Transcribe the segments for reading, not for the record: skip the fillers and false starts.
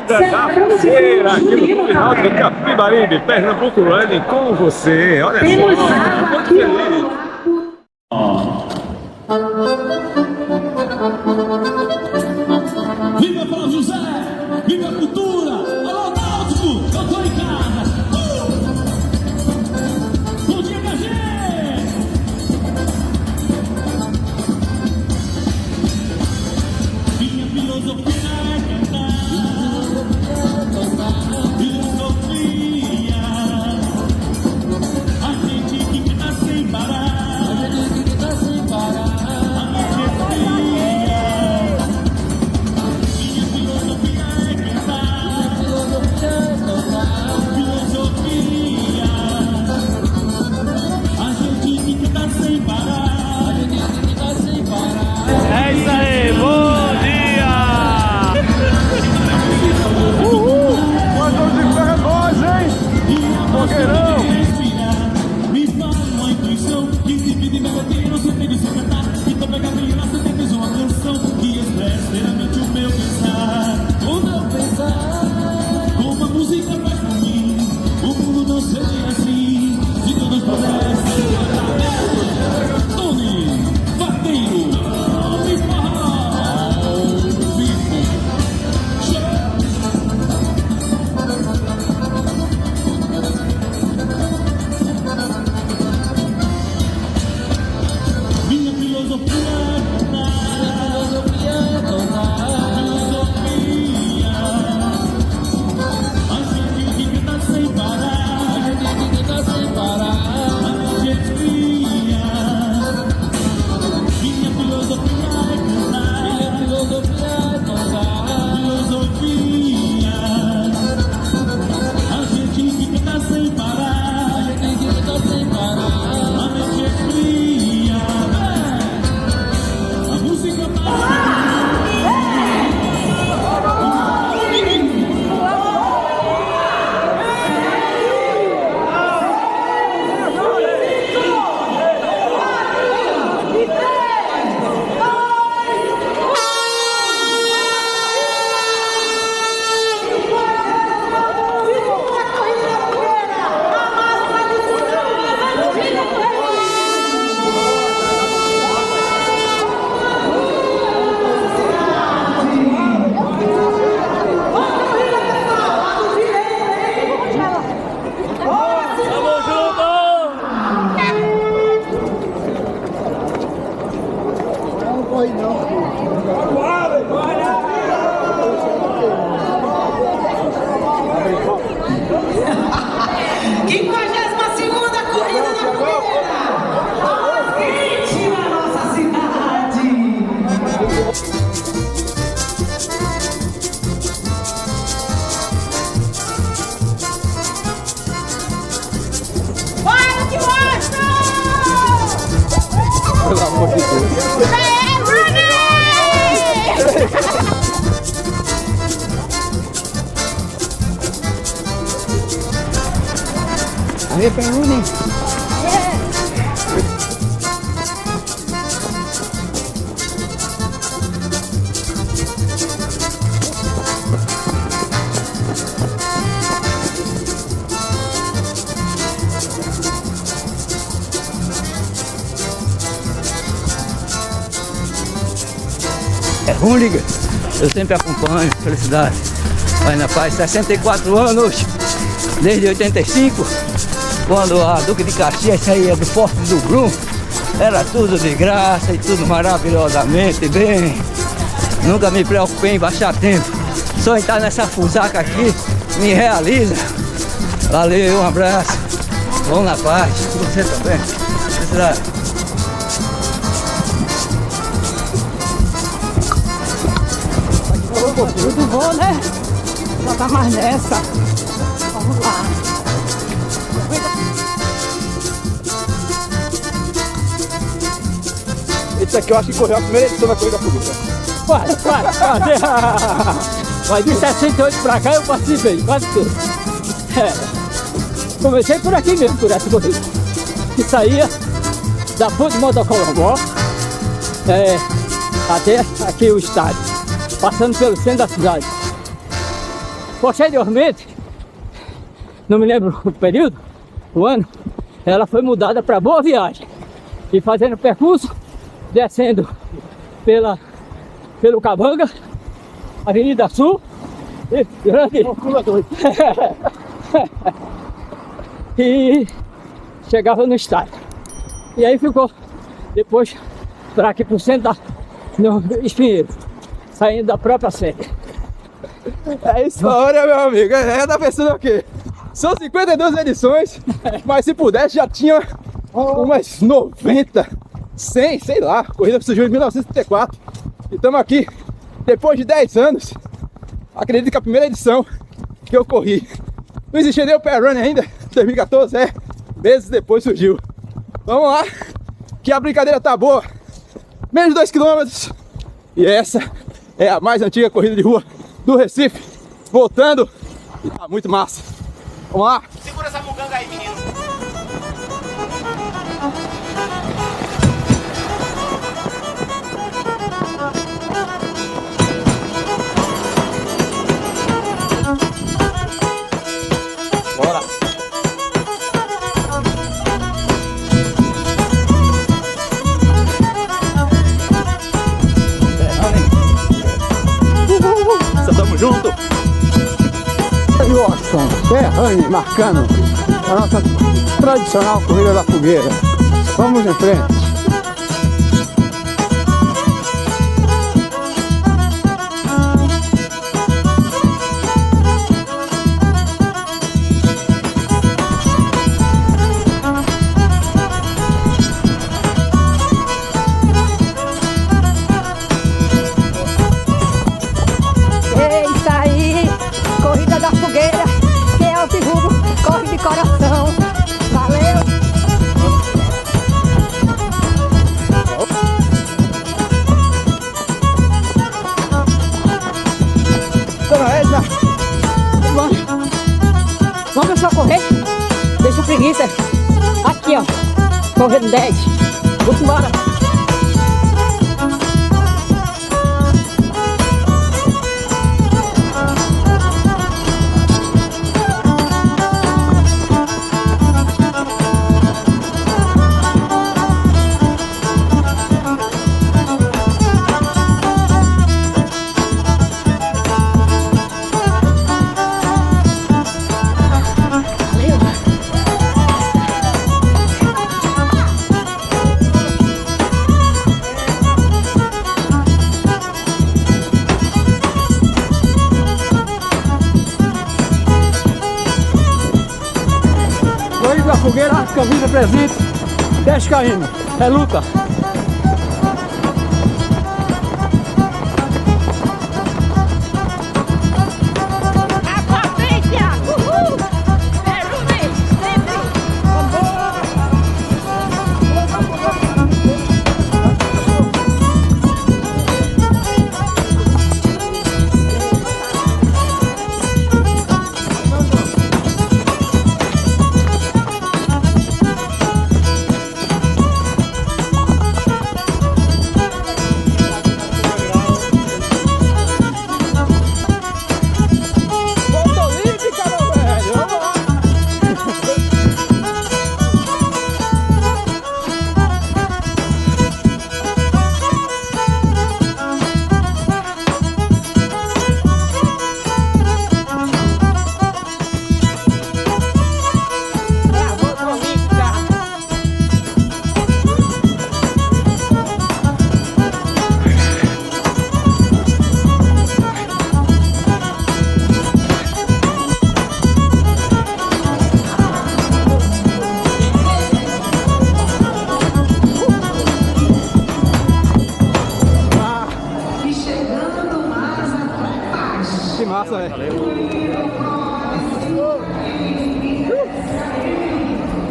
Da feira aqui no final do Capibaribe, Pernambuco Running com você. Olha só, muito feliz. Viva Paulo José! Viva a cultura! Alô, Náutico! Eu tô em casa! Bom dia, minha gente! Minha filosofia é cantar. Filosofia. A gente que canta sem parar. A gente que canta sem parar. A mente é fria. Minha filosofia é cantar. Filosofia. A gente que canta sem parar. A gente que canta sem parar. É isso aí, bom dia! Quanto de fé é nós, hein? Fogueirão! Me fala uma intuição que divide melodia no sentido de se cantar. Então pega a viola, você tem uma canção que expressa inteiramente o meu pensar. O meu pensar. Como a música faz por mim, o mundo não seria assim se todos pudessem cantar. Tony, Vaqueiro, me fala ao vivo. Minha filosofia é cantar. Filosofia. A gente que canta sem parar. A mente é fria. Minha filosofia é cantar. Filosofia. A gente que canta sem parar. A mente é fria. A música Pelo amor de Deus. Aí, Peruni. É ruim, liga. Eu sempre acompanho. Felicidade. Vai na paz. 64 anos. Desde 85. Quando a Duque de Caxias saía do Forte do Brum. Era tudo de graça e tudo maravilhosamente bem. Nunca me preocupei em baixar tempo. Só entrar nessa fusaca aqui me realiza. Valeu, um abraço. Vamos na paz. Você também. Felicidade. Tudo bom, né? Já tá mais nessa. Vamos lá. Esse aqui eu acho que correu a primeira edição da Corrida Pública. Quase. Mas de 68 pra cá eu participei, quase tudo. Comecei por aqui mesmo, por essa corrida. Que saía da Ponte Motocolombó até aqui o estádio, passando pelo centro da cidade. Posteriormente, não me lembro o período, o ano, ela foi mudada para Boa Viagem. E fazendo percurso, descendo pelo Cabanga, Avenida Sul, e grande. E chegava no estádio. E aí ficou depois para aqui pro centro no Espinheiro, saindo da própria sede. É história, meu amigo. Tá pensando o quê? São 52 edições, mas se pudesse já tinha umas 90, 100, sei lá. A corrida surgiu em 1934 e estamos aqui depois de 10 anos. Acredito que a primeira edição que eu corri não existia nem o Pair Run ainda, 2014, meses depois surgiu. Vamos lá, que a brincadeira tá boa. Menos de 2 km. E essa é a mais antiga corrida de rua do Recife. Voltando, e tá muito massa. Vamos lá. Segura essa muganga aí, menino. Bora. Tamo junto. Watson, Terrane, marcando a nossa tradicional corrida da fogueira. Vamos em frente. É isso aí, corrida da fogueira, quem é o Rubo, corre de coração, valeu! Dona Edna, Vamos só correr? Deixa preguiça, aqui ó, correndo 10, vamos embora! Corrida da fogueira, camisa presente, 10 km, é luta. A potência! Uhul! Perune, sempre! Volta olímpica, meu velho. Vamos lá. É a volta olímpica! Que massa, velho.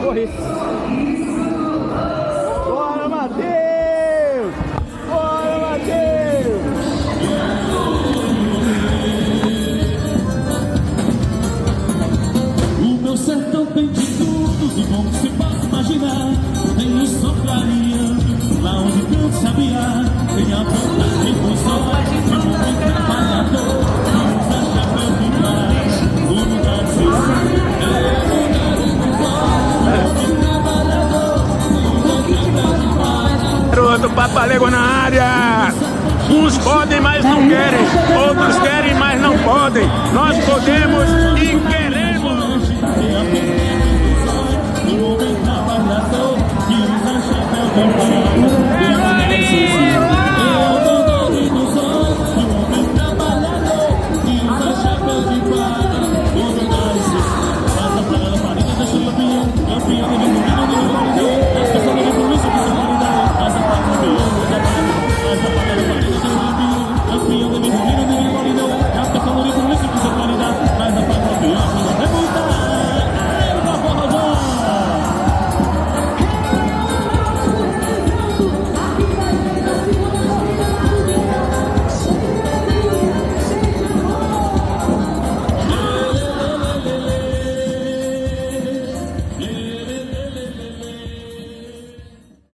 Corri. Bora, Matheus! Bora, Matheus! O meu sertão tem de tudo de bom que você possa imaginar. Tem o sol clareando, lá onde canta o sabiá. Tem a vontade de sol, de um homem trabalhador, que usa chapéu de mar. querem, outros querem, mas não podem. Nós podemos e queremos. No momento da variação, que usa chapéu de palha.